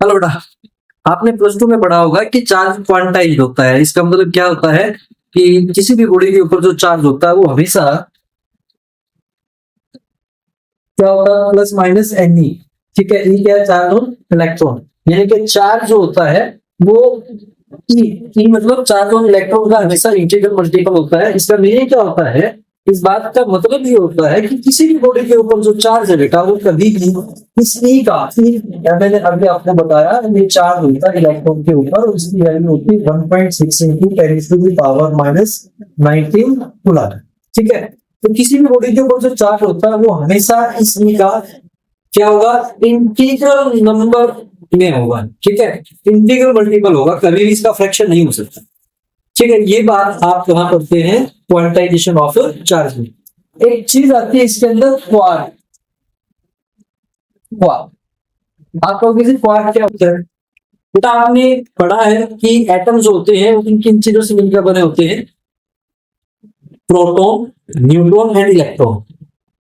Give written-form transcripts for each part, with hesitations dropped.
Hello बेटा, आपने plus two में पढ़ा होगा कि चार्ज क्वांटाइज्ड होता है। इसका मतलब क्या होता है कि किसी भी बॉडी के ऊपर जो चार्ज होता है वो हमेशा क्या होता है, प्लस माइनस एन ई। ठीक है, ई क्या है? Charge on electron. यानी कि चार्ज जो होता है वो ई मतलब चार्ज ऑन इलेक्ट्रॉन का हमेशा इंटीग्रल मल्टीपल होता है। इसका मीनिंग क्या होता है? इस बात का मतलब ये होता है कि किसी भी बॉडी के ऊपर जो चार्ज है बेटा, वो कभी भी इस ई का मैंने अभी आपको बताया, ये चार्ज होता है इलेक्ट्रॉन के ऊपर, उसकी वैल्यू होती है 1.6 into 10 to the power minus 19 coulomb. ठीक है, तो किसी भी बॉडी के ऊपर जो चार्ज होता है वो हमेशा इस ई का क्या होगा? इंटीग्रल नंबर में होगा। ठीक है, इंटीग्रल मल्टीपल होगा, कभी भी इसका फ्रैक्शन नहीं हो सकता। ठीक है, ये बात आप कहां पढ़ते हैं? क्वांटाइजेशन ऑफ चार्ज में। एक चीज आती है इसके अंदर, क्वार्क। क्वार्क आपको किसी क्वार्क क्या होता है बेटा? आपने पढ़ा है कि एटम्स जो होते हैं वो किन किन चीजों से मिलकर बने होते हैं? Proton, neutron and electron.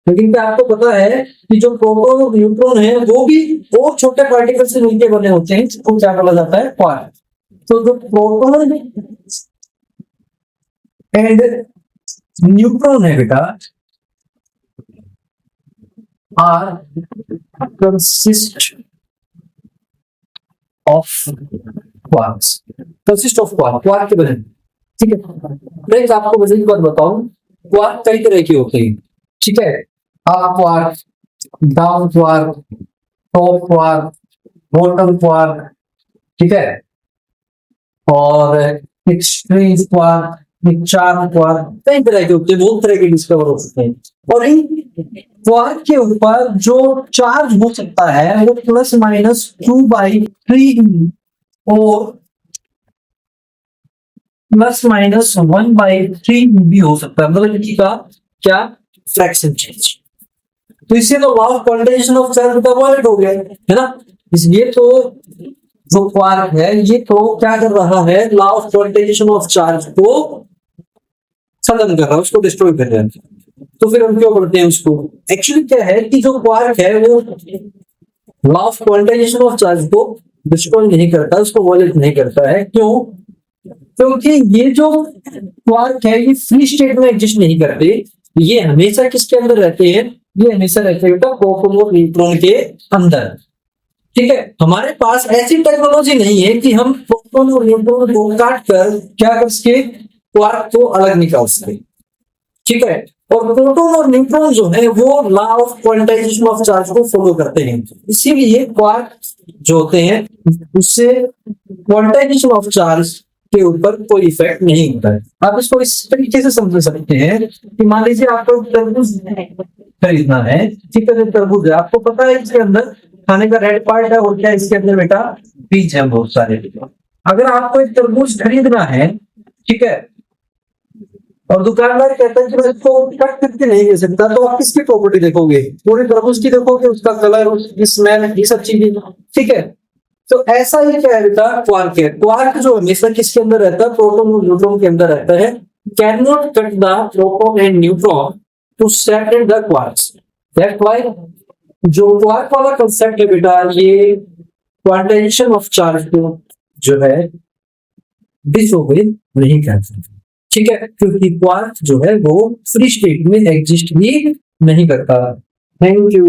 लेकिन क्या आपको पता है कि जो प्रोटॉन और न्यूट्रॉन है वो भी और छोटे पार्टिकल से मिलकर बने होते हैं, जिसको क्या बोला जाता है? क्वार्क। तो जो प्रोटॉन एंड न्यूट्रॉन है बेटा, are consist of quarks. Consist of quark, quark के बने। ठीक है फ्रेंड्स, आपको वजह की बात बताऊं, क्वार्क कई तरह के होते हैं। ठीक है, up quark, down quark, top quark, bottom quark. ठीक है, और एक्सट्रीम क्वार्क, चार्म क्वार्क, कई तरह के होते हैं, बहुत तरह के डिस्कवर हो सकते हैं। और इन क्वार्क के ऊपर जो चार्ज हो सकता है वो प्लस माइनस 2/3 और प्लस माइनस 1/3 भी हो सकता है। मतलब इनकी का क्या फ्रैक्शन चेंज। तो इससे तो law of quantization of charge का अवॉइड हो गया है ना। इसलिए तो जो क्वार्क है ये तो क्या कर रहा है? Law of quantization of charge को खत्म कर रहा है, उसको डिस्ट्रॉय कर रहा है। तो फिर हम क्यों पढ़ते हैं उसको? एक्चुअली क्या है कि जो क्वार्क है वो law of quantization of charge को डिस्ट्रॉय नहीं करता, उसको वॉयलेट नहीं करता है। क्यों? क्योंकि ये जो क्वार्क है ये फ्री स्टेट में एग्जिस्ट नहीं करते, ये हमेशा किसके अंदर रहते हैं? ये हमेशा रहते हैं प्रोटॉन और न्यूट्रॉन के अंदर। ठीक है, हमारे पास ऐसी टेक्नोलॉजी नहीं है कि हम प्रोटॉन और न्यूट्रॉन को काट कर क्या कर सके? क्वार्क को अलग निकाल सके। ठीक है, और प्रोटॉन और न्यूट्रॉन जो है वो law of quantization of charge को फॉलो करते हैं, इसीलिए क्वार्क जो होते हैं उससे क्वांटाइजेशन ऑफ चार्ज के ऊपर कोई इफेक्ट नहीं होता है। आप इसको इस तरीके से समझ सकते हैं कि मान लीजिए आपको तरबूज खरीदना है। ठीक है, तरबूज है, आपको पता है इसके अंदर खाने का रेड पार्ट है और क्या इसके अंदर बेटा बीज है बहुत सारे। अगर आपको एक तरबूज खरीदना है, ठीक है, और दुकानदार कहता है कि मैं इसको कट करके नहीं दे सकता, तो आप किसकी प्रॉपर्टी देखोगे? पूरे तरबूज की देखोगे, उसका कलर, उसकी स्मेल, ये सब चीजें। ठीक है, तो ऐसा ही क्या रहता है? क्वार्क है। क्वार्क जो हमेशा किसके अंदर रहता है? प्रोटॉन और न्यूट्रॉन के अंदर रहता है। Can not cut the proton and neutron to separate the quarks. That's why जो क्वार्क वाला कंसेप्ट है बेटा, ये क्वांटाइजेशन ऑफ चार्ज को जो है डिसओबे नहीं करता। ठीक है, क्योंकि क्वार्क जो है वो फ्री स्टेट में एग्जिस्ट भी नहीं करता। Thank you.